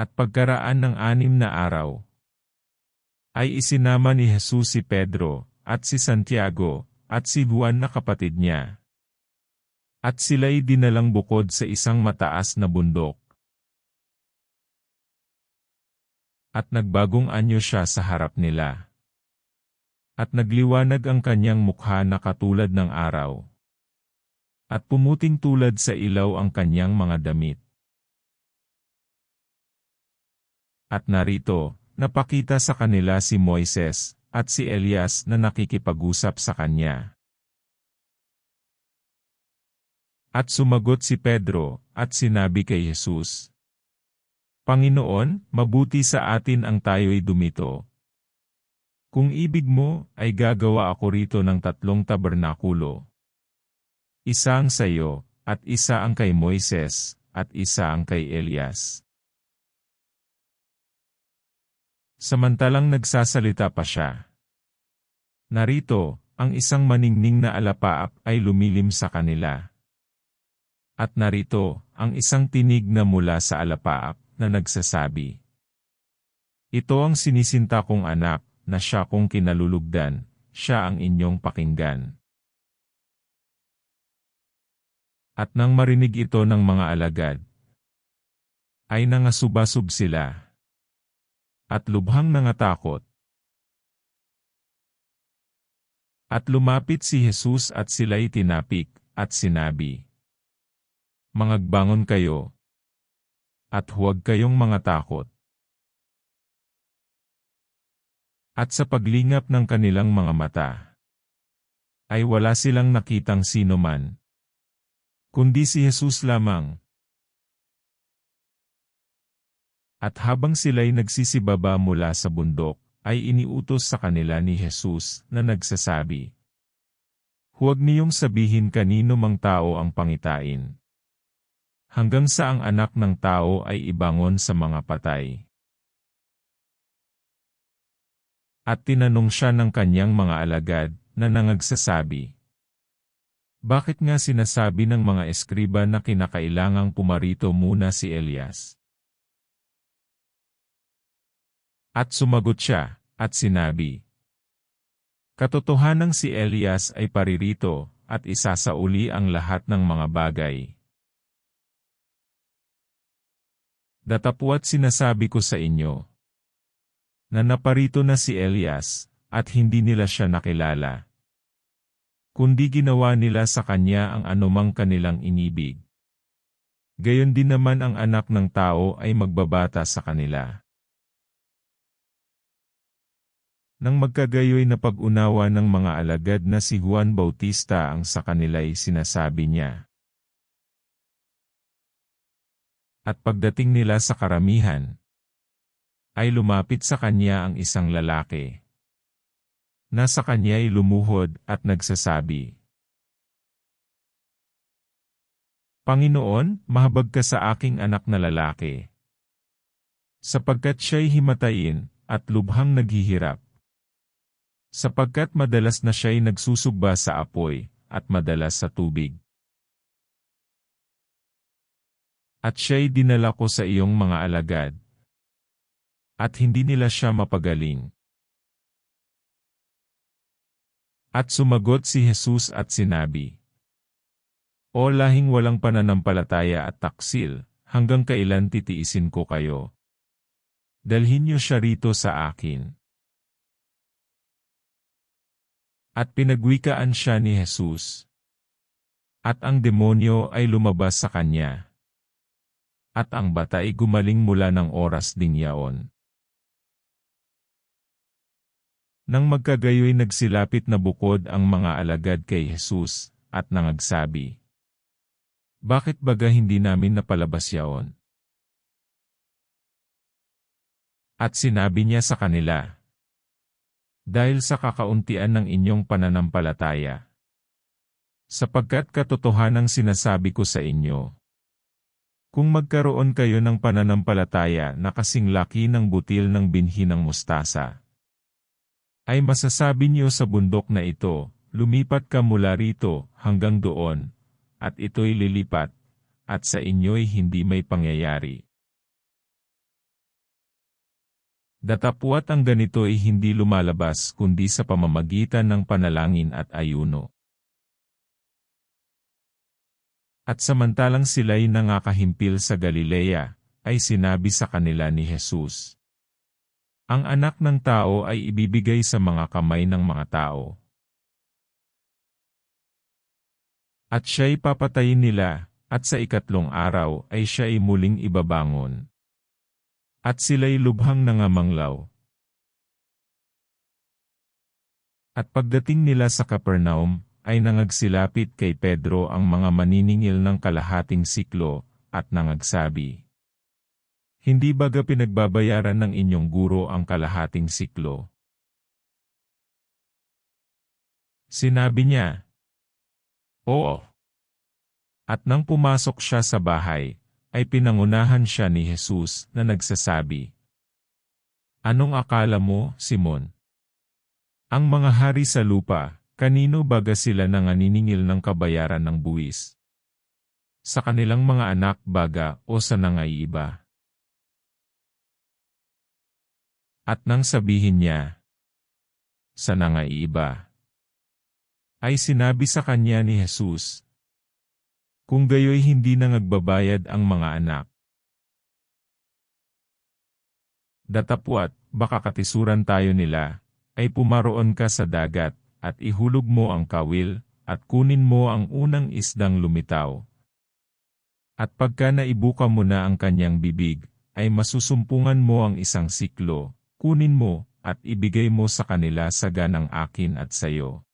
At pagkaraan ng 6 na araw, ay isinama ni Jesus si Pedro, at si Santiago, at si Juan na kapatid niya. At sila'y dinalang bukod sa isang mataas na bundok. At nagbagong anyo siya sa harap nila. At nagliwanag ang kanyang mukha na katulad ng araw. At pumuting tulad sa ilaw ang kanyang mga damit. At narito, napakita sa kanila si Moises, at si Elias na nakikipag-usap sa kanya. At sumagot si Pedro, at sinabi kay Jesus, Panginoon, mabuti sa atin ang tayo'y dumito. Kung ibig mo, ay gagawa ako rito ng 3 tabernakulo. Isa ang sa iyo, at isa ang kay Moises, at isa ang kay Elias. Samantalang nagsasalita pa siya, narito, ang isang maningning na alapaap ay lumilim sa kanila. At narito, ang isang tinig na mula sa alapaap na nagsasabi, Ito ang sinisinta kong anak, na siya kong kinalulugdan, siya ang inyong pakinggan. At nang marinig ito ng mga alagad, ay nangasubasub sila. At lubhang nangatakot. At lumapit si Jesus at sila'y tinapik, at sinabi, Mangagbangon kayo, at huwag kayong mga takot. At sa paglingap ng kanilang mga mata, ay wala silang nakitang sino man, kundi si Jesus lamang. At habang sila'y nagsisibaba mula sa bundok, ay iniutos sa kanila ni Jesus na nagsasabi, Huwag niyong sabihin kanino mang tao ang pangitain, hanggang sa ang anak ng tao ay ibangon sa mga patay. At tinanong siya ng kanyang mga alagad na nangagsasabi, Bakit nga sinasabi ng mga eskriba na kinakailangang pumarito muna si Elias? At sumagot siya, at sinabi, Katotohanang si Elias ay paririto, at isasauli ang lahat ng mga bagay. Datapwat sinasabi ko sa inyo, na naparito na si Elias, at hindi nila siya nakilala. Kundi ginawa nila sa kanya ang anumang kanilang inibig. Gayon din naman ang anak ng tao ay magbabata sa kanila. Nang magkagayoy na pag-unawa ng mga alagad na si Juan Bautista ang sa kanila'y sinasabi niya. At pagdating nila sa karamihan, ay lumapit sa kanya ang isang lalaki. Nasa kanya'y lumuhod at nagsasabi, Panginoon, mahabag ka sa aking anak na lalaki. Sapagkat siya'y himatayin at lubhang naghihirap. Sapagkat madalas na siya'y nagsusugba sa apoy, at madalas sa tubig. At siya'y dinala ko sa iyong mga alagad. At hindi nila siya mapagaling. At sumagot si Jesus at sinabi, O lahing walang pananampalataya at taksil, hanggang kailan titiisin ko kayo? Dalhin niyo siya rito sa akin. At pinagwikaan siya ni Jesus. At ang demonyo ay lumabas sa kanya. At ang bata ay gumaling mula ng oras ding yaon. Nang magkagayoy nagsilapit na bukod ang mga alagad kay Jesus, at nangagsabi, Bakit baga hindi namin napalabas yaon? At sinabi niya sa kanila, Dahil sa kakauntian ng inyong pananampalataya. Sapagkat katotohanang sinasabi ko sa inyo, kung magkaroon kayo ng pananampalataya na kasing laki ng butil ng binhi ng mustasa, ay masasabi niyo sa bundok na ito, lumipat ka mula rito hanggang doon, at ito'y lilipat, at sa inyo'y hindi may pangyayari. Datapwat ang ganito ay hindi lumalabas kundi sa pamamagitan ng panalangin at ayuno. At samantalang sila'y nangakahimpil sa Galilea, ay sinabi sa kanila ni Jesus, ang anak ng tao ay ibibigay sa mga kamay ng mga tao. At siya'y papatayin nila, at sa ikatlong araw ay siya'y muling ibabangon. At sila'y lubhang nangamanglaw. At pagdating nila sa Capernaum, ay nangagsilapit kay Pedro ang mga maniningil ng kalahating siklo, at nangagsabi, hindi baga pinagbabayaran ng inyong guro ang kalahating siklo? Sinabi niya, oo. At nang pumasok siya sa bahay, ay pinangunahan siya ni Jesus na nagsasabi, anong akala mo, Simon? Ang mga hari sa lupa, kanino baga sila nanganiningil ng kabayaran ng buwis? Sa kanilang mga anak baga o sa nangaiiba? At nang sabihin niya, sa nangaiiba, ay sinabi sa kanya ni Jesus, kung gayoy hindi na nagbabayad ang mga anak. Datapwat, baka katisuran tayo nila, ay pumaroon ka sa dagat, at ihulog mo ang kawil, at kunin mo ang unang isdang lumitaw. At pagka naibuka mo na ang kanyang bibig, ay masusumpungan mo ang isang siklo, kunin mo, at ibigay mo sa kanila sa ganang akin at sayo.